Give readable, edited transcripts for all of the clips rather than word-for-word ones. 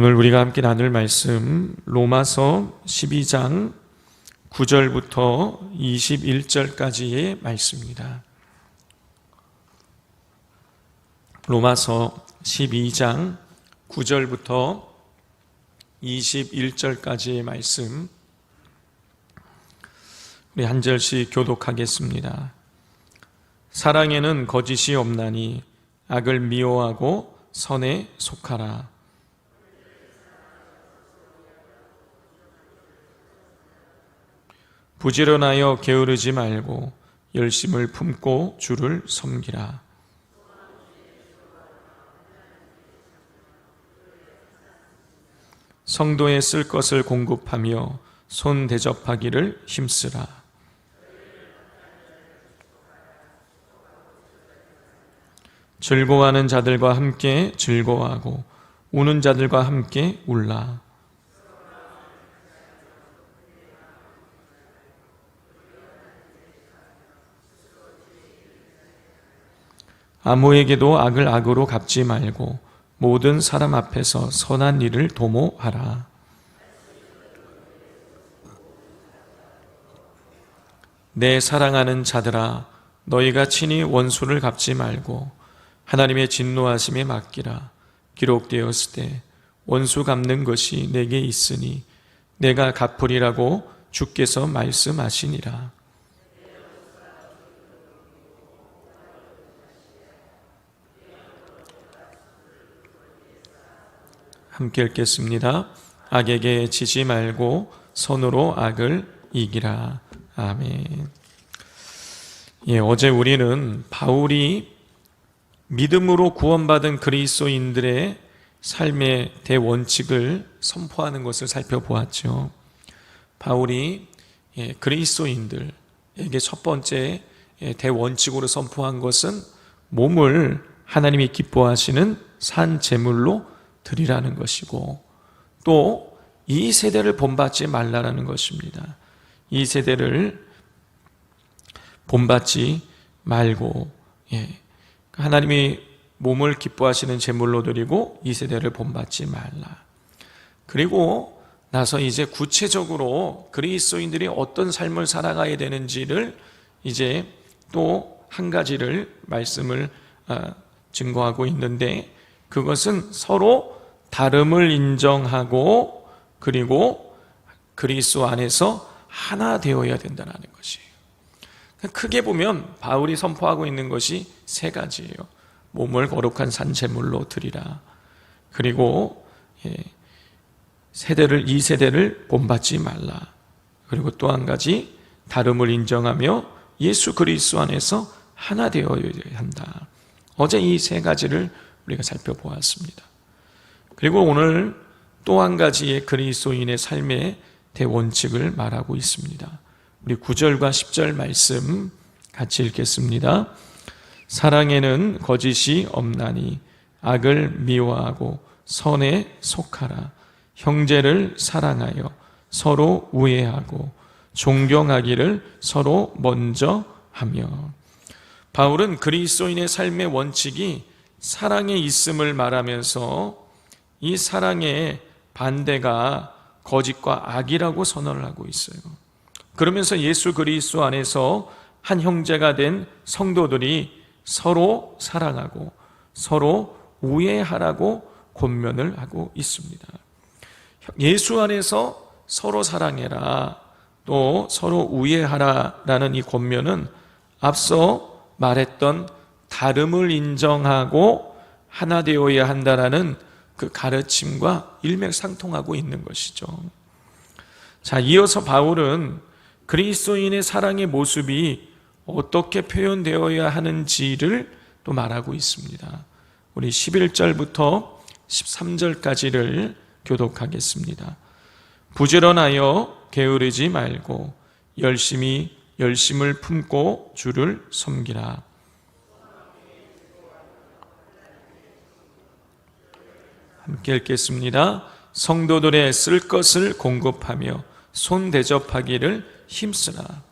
오늘 우리가 함께 나눌 말씀 로마서 12장 9절부터 21절까지의 말씀입니다. 로마서 12장 9절부터 21절까지의 말씀 우리 한 절씩 교독하겠습니다. 사랑에는 거짓이 없나니 악을 미워하고 선에 속하라. 부지런하여 게으르지 말고 열심을 품고 주를 섬기라. 성도에 쓸 것을 공급하며 손 대접하기를 힘쓰라. 즐거워하는 자들과 함께 즐거워하고 우는 자들과 함께 울라. 아무에게도 악을 악으로 갚지 말고 모든 사람 앞에서 선한 일을 도모하라. 내 사랑하는 자들아, 너희가 친히 원수를 갚지 말고 하나님의 진노하심에 맡기라. 기록되었을 때 원수 갚는 것이 내게 있으니 내가 갚으리라고 주께서 말씀하시니라. 함께 읽겠습니다. 악에게 지지 말고 선으로 악을 이기라. 아멘. 어제 우리는 바울이 믿음으로 구원받은 그리스도인들의 삶의 대원칙을 선포하는 것을 살펴보았죠. 바울이 그리스도인들에게 첫 번째 대원칙으로 선포한 것은 몸을 하나님이 기뻐하시는 산 제물로 드리라는 것이고, 또 이 세대를 본받지 말라는 것입니다. 이 세대를 본받지 말고 하나님이 몸을 기뻐하시는 제물로 드리고 이 세대를 본받지 말라. 그리고 나서 이제 구체적으로 그리스도인들이 어떤 삶을 살아가야 되는지를 이제 또 한 가지를 말씀을 증거하고 있는데, 그것은 서로 다름을 인정하고 그리고 그리스도 안에서 하나 되어야 된다는 것이에요. 크게 보면 바울이 선포하고 있는 것이 세 가지예요. 몸을 거룩한 산제물로 드리라. 그리고 이 세대를 본받지 말라. 그리고 또 한 가지, 다름을 인정하며 예수 그리스도 안에서 하나 되어야 한다. 어제 이 세 가지를 우리가 살펴보았습니다. 그리고 오늘 또 한 가지의 그리스도인의 삶의 대원칙을 말하고 있습니다. 우리 9절과 10절 말씀 같이 읽겠습니다. 사랑에는 거짓이 없나니 악을 미워하고 선에 속하라. 형제를 사랑하여 서로 우애하고 존경하기를 서로 먼저 하며. 바울은 그리스도인의 삶의 원칙이 사랑에 있음을 말하면서 이 사랑의 반대가 거짓과 악이라고 선언을 하고 있어요. 그러면서 예수 그리스도 안에서 한 형제가 된 성도들이 서로 사랑하고 서로 우애하라고 권면을 하고 있습니다. 예수 안에서 서로 사랑해라, 또 서로 우애하라라는 이 권면은 앞서 말했던 다름을 인정하고 하나 되어야 한다라는 그 가르침과 일맥상통하고 있는 것이죠. 자, 이어서 바울은 그리스도인의 사랑의 모습이 어떻게 표현되어야 하는지를 또 말하고 있습니다. 우리 11절부터 13절까지를 교독하겠습니다. 부지런하여 게으르지 말고 열심을 품고 주를 섬기라. 함께 읽겠습니다. 성도들의 쓸 것을 공급하며 손 대접하기를 힘쓰라.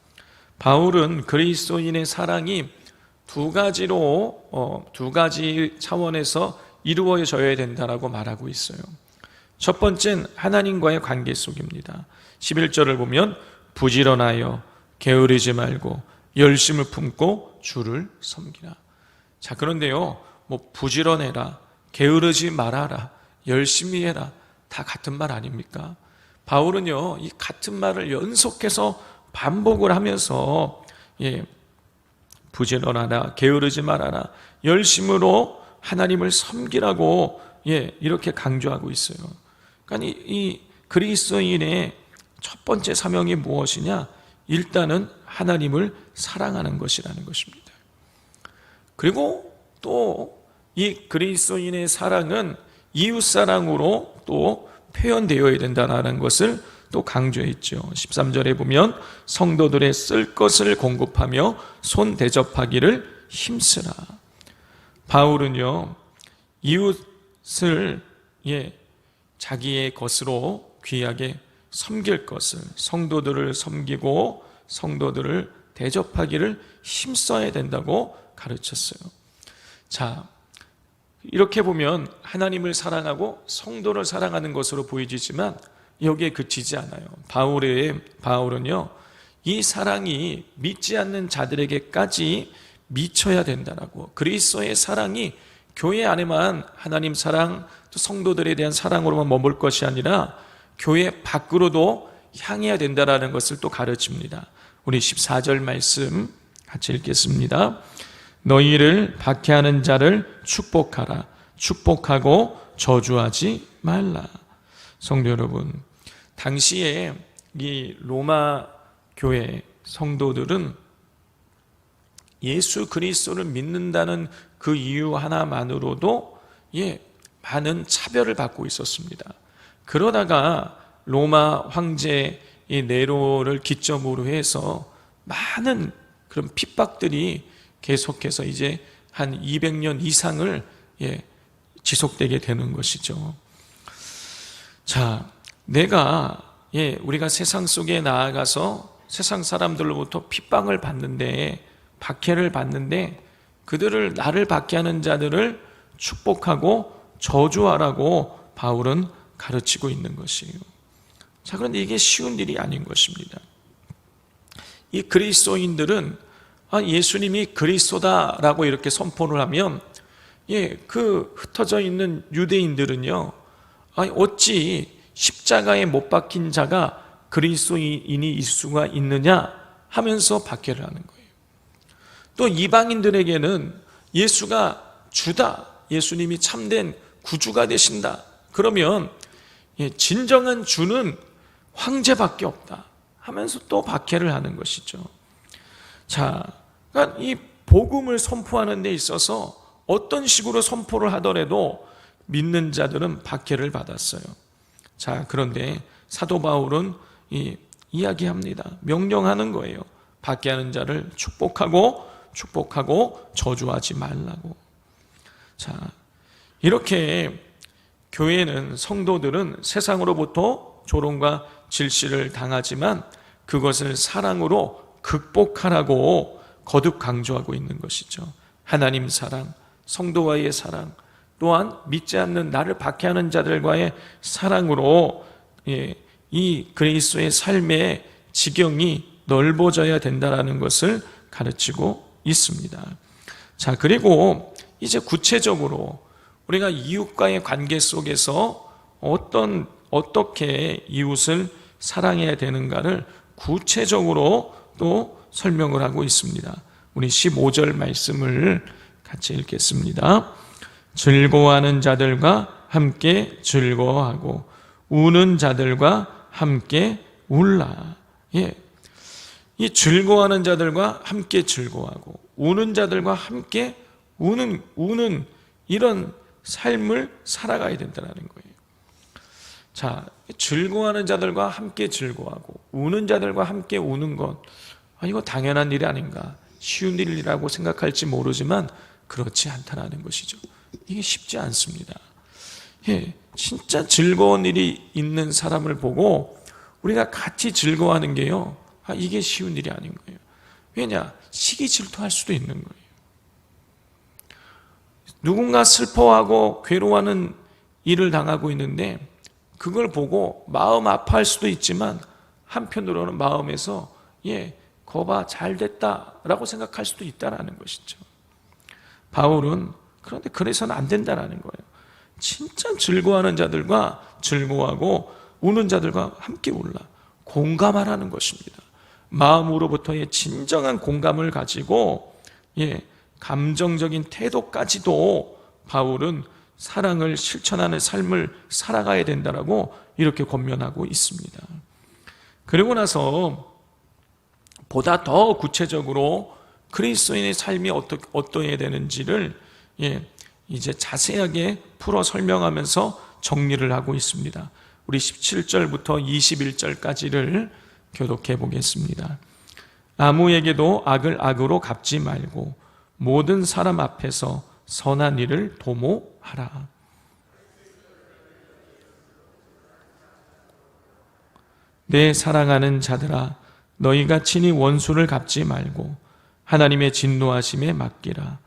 바울은 그리스도인의 사랑이 두 가지 차원에서 이루어져야 된다라고 말하고 있어요. 첫 번째는 하나님과의 관계 속입니다. 11절을 보면 부지런하여 게으르지 말고 열심을 품고 주를 섬기라. 자, 그런데요, 뭐 부지런해라, 게으르지 말아라, 열심히 해라, 다 같은 말 아닙니까? 바울은요, 이 같은 말을 연속해서 반복을 하면서 부지런하라, 게으르지 말아라, 열심으로 하나님을 섬기라고 이렇게 강조하고 있어요. 그러니까 이 그리스도인의 첫 번째 사명이 무엇이냐? 일단은 하나님을 사랑하는 것이라는 것입니다. 그리고 또 이 그리스도인의 사랑은 이웃사랑으로 또 표현되어야 된다는 것을 또 강조했죠. 13절에 보면 성도들의 쓸 것을 공급하며 손 대접하기를 힘쓰라. 바울은요, 이웃을 자기의 것으로 귀하게 섬길 것을, 성도들을 섬기고 성도들을 대접하기를 힘써야 된다고 가르쳤어요. 자, 이렇게 보면 하나님을 사랑하고 성도를 사랑하는 것으로 보이지만 여기에 그치지 않아요. 바울은요, 이 사랑이 믿지 않는 자들에게까지 미쳐야 된다라고, 그리스도의 사랑이 교회 안에만 하나님 사랑, 또 성도들에 대한 사랑으로만 머물 것이 아니라 교회 밖으로도 향해야 된다라는 것을 또 가르칩니다. 우리 14절 말씀 같이 읽겠습니다. 너희를 박해하는 자를 축복하라. 축복하고 저주하지 말라. 성도 여러분, 당시에 이 로마 교회 성도들은 예수 그리스도를 믿는다는 그 이유 하나만으로도 많은 차별을 받고 있었습니다. 그러다가 로마 황제 이 네로를 기점으로 해서 많은 그런 핍박들이 계속해서 이제 한 200년 이상을 지속되게 되는 것이죠. 자, 우리가 세상 속에 나아가서 세상 사람들로부터 핍박을 받는데, 박해를 받는데, 그들을, 나를 박해하는 자들을 축복하고 저주하라고 바울은 가르치고 있는 것이에요. 자, 그런데 이게 쉬운 일이 아닌 것입니다. 이 그리스도인들은 예수님이 그리스도다라고 이렇게 선포를 하면 그 흩어져 있는 유대인들은요, 어찌 십자가에 못 박힌 자가 그리스도인이 있을 수가 있느냐 하면서 박해를 하는 거예요. 또 이방인들에게는 예수가 주다, 예수님이 참된 구주가 되신다, 그러면 진정한 주는 황제밖에 없다 하면서 또 박해를 하는 것이죠. 자, 그러니까 이 복음을 선포하는 데 있어서 어떤 식으로 선포를 하더라도 믿는 자들은 박해를 받았어요. 자, 그런데 사도 바울은 이야기합니다. 명령하는 거예요. 박해하는 자를 축복하고 저주하지 말라고. 자, 이렇게 교회는, 성도들은 세상으로부터 조롱과 질시를 당하지만 그것을 사랑으로 극복하라고 거듭 강조하고 있는 것이죠. 하나님 사랑, 성도와의 사랑, 또한 믿지 않는 나를 박해하는 자들과의 사랑으로 이 그리스도의 삶의 지경이 넓어져야 된다는 것을 가르치고 있습니다. 자, 그리고 이제 구체적으로 우리가 이웃과의 관계 속에서 어떻게 이웃을 사랑해야 되는가를 구체적으로 또 설명을 하고 있습니다. 우리 15절 말씀을 같이 읽겠습니다. 즐거워하는 자들과 함께 즐거워하고 우는 자들과 함께 울라. 이 즐거워하는 자들과 함께 즐거워하고 우는 자들과 함께 우는 이런 삶을 살아가야 된다는 거예요. 자, 즐거워하는 자들과 함께 즐거워하고 우는 자들과 함께 우는 것, 이거 당연한 일이 아닌가, 쉬운 일이라고 생각할지 모르지만 그렇지 않다는 것이죠. 이게 쉽지 않습니다. 진짜 즐거운 일이 있는 사람을 보고 우리가 같이 즐거워하는 게요, 이게 쉬운 일이 아닌 거예요. 왜냐? 시기 질투할 수도 있는 거예요. 누군가 슬퍼하고 괴로워하는 일을 당하고 있는데 그걸 보고 마음 아파할 수도 있지만 한편으로는 마음에서 거봐 잘 됐다라고 생각할 수도 있다라는 것이죠. 바울은 그런데 그래서는 안 된다라는 거예요. 진짜 즐거워하는 자들과 즐거워하고 우는 자들과 함께 울라. 공감하라는 것입니다. 마음으로부터의 진정한 공감을 가지고 감정적인 태도까지도 바울은 사랑을 실천하는 삶을 살아가야 된다라고 이렇게 권면하고 있습니다. 그리고 나서 보다 더 구체적으로 그리스도인의 삶이 어떠해야 되는지를 이제 자세하게 풀어 설명하면서 정리를 하고 있습니다. 우리 17절부터 21절까지를 교독해 보겠습니다. 아무에게도 악을 악으로 갚지 말고 모든 사람 앞에서 선한 일을 도모하라. 내 사랑하는 자들아, 너희가 친히 원수를 갚지 말고 하나님의 진노하심에 맡기라.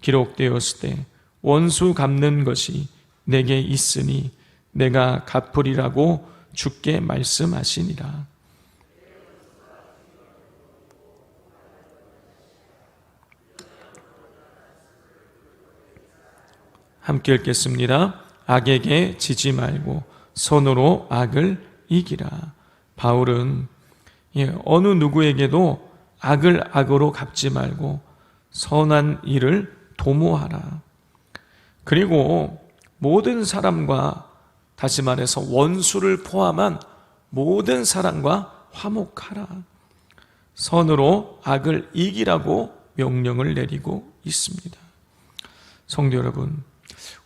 기록되었을 때 원수 갚는 것이 내게 있으니 내가 갚으리라고 주께 말씀하시니라. 함께 읽겠습니다. 악에게 지지 말고 선으로 악을 이기라. 바울은 어느 누구에게도 악을 악으로 갚지 말고 선한 일을 도모하라. 그리고 모든 사람과, 다시 말해서 원수를 포함한 모든 사람과 화목하라. 선으로 악을 이기라고 명령을 내리고 있습니다. 성도 여러분,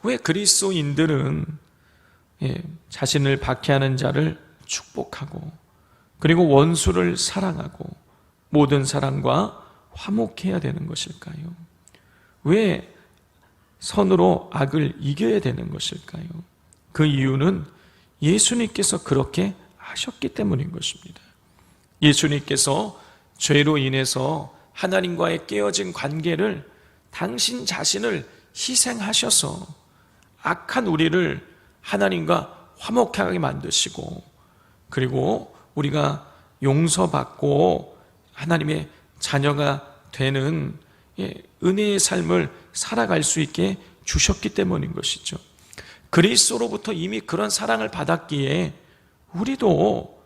왜 그리스도인들은 자신을 박해하는 자를 축복하고 그리고 원수를 사랑하고 모든 사람과 화목해야 되는 것일까요? 왜 선으로 악을 이겨야 되는 것일까요? 그 이유는 예수님께서 그렇게 하셨기 때문인 것입니다. 예수님께서 죄로 인해서 하나님과의 깨어진 관계를 당신 자신을 희생하셔서 악한 우리를 하나님과 화목하게 만드시고, 그리고 우리가 용서받고 하나님의 자녀가 되는 은혜의 삶을 살아갈 수 있게 주셨기 때문인 것이죠. 그리스도로부터 이미 그런 사랑을 받았기에 우리도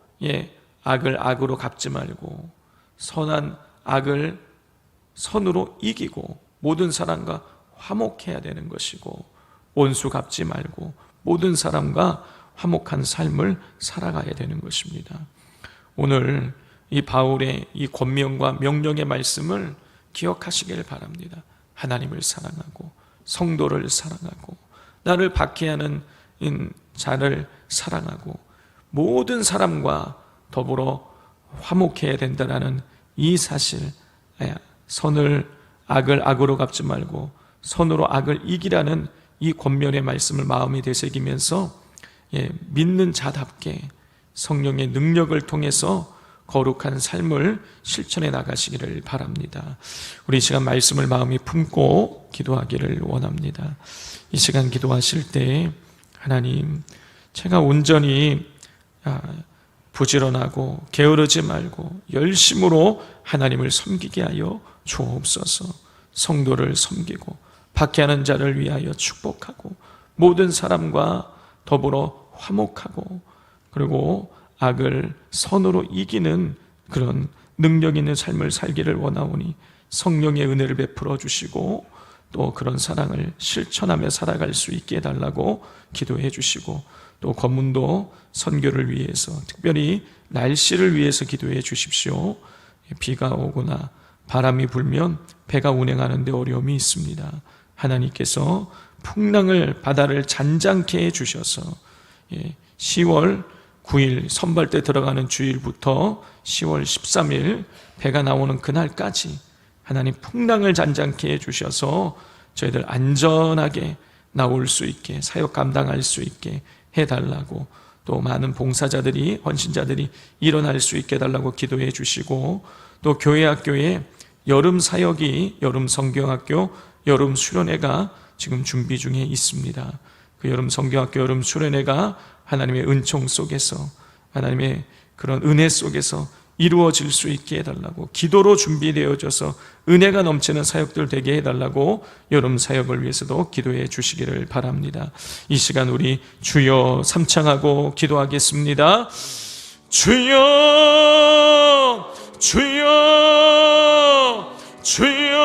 악을 악으로 갚지 말고 선한 악을 선으로 이기고 모든 사람과 화목해야 되는 것이고, 원수 갚지 말고 모든 사람과 화목한 삶을 살아가야 되는 것입니다. 오늘 이 바울의 이 권면과 명령의 말씀을 기억하시길 바랍니다. 하나님을 사랑하고 성도를 사랑하고 나를 박해하는 자를 사랑하고 모든 사람과 더불어 화목해야 된다는 이 사실, 선을 악을 악으로 갚지 말고 선으로 악을 이기라는 이 권면의 말씀을 마음에 되새기면서 믿는 자답게 성령의 능력을 통해서 거룩한 삶을 실천해 나가시기를 바랍니다. 우리 이 시간 말씀을 마음에 품고 기도하기를 원합니다. 이 시간 기도하실 때 하나님, 제가 온전히 부지런하고 게으르지 말고 열심으로 하나님을 섬기게 하여 주옵소서. 성도를 섬기고 박해하는 자를 위하여 축복하고 모든 사람과 더불어 화목하고 그리고 악을 선으로 이기는 그런 능력 있는 삶을 살기를 원하오니 성령의 은혜를 베풀어 주시고 또 그런 사랑을 실천하며 살아갈 수 있게 해달라고 기도해 주시고, 또 검문도 선교를 위해서 특별히 날씨를 위해서 기도해 주십시오. 비가 오거나 바람이 불면 배가 운행하는 데 어려움이 있습니다. 하나님께서 풍랑을 바다를 잔잔케 해주셔서 10월 9일 선발대 들어가는 주일부터 10월 13일 배가 나오는 그날까지 하나님 풍랑을 잔잔케 해주셔서 저희들 안전하게 나올 수 있게 사역 감당할 수 있게 해달라고, 또 많은 봉사자들이 헌신자들이 일어날 수 있게 해달라고 기도해 주시고, 또 교회 학교에 여름 사역이 여름 성경학교 여름 수련회가 지금 준비 중에 있습니다. 그 여름 성경학교 여름 수련회가 하나님의 은총 속에서, 하나님의 그런 은혜 속에서 이루어질 수 있게 해달라고, 기도로 준비되어져서 은혜가 넘치는 사역들 되게 해달라고 여름 사역을 위해서도 기도해 주시기를 바랍니다. 이 시간 우리 주여 삼창하고 기도하겠습니다. 주여, 주여, 주여.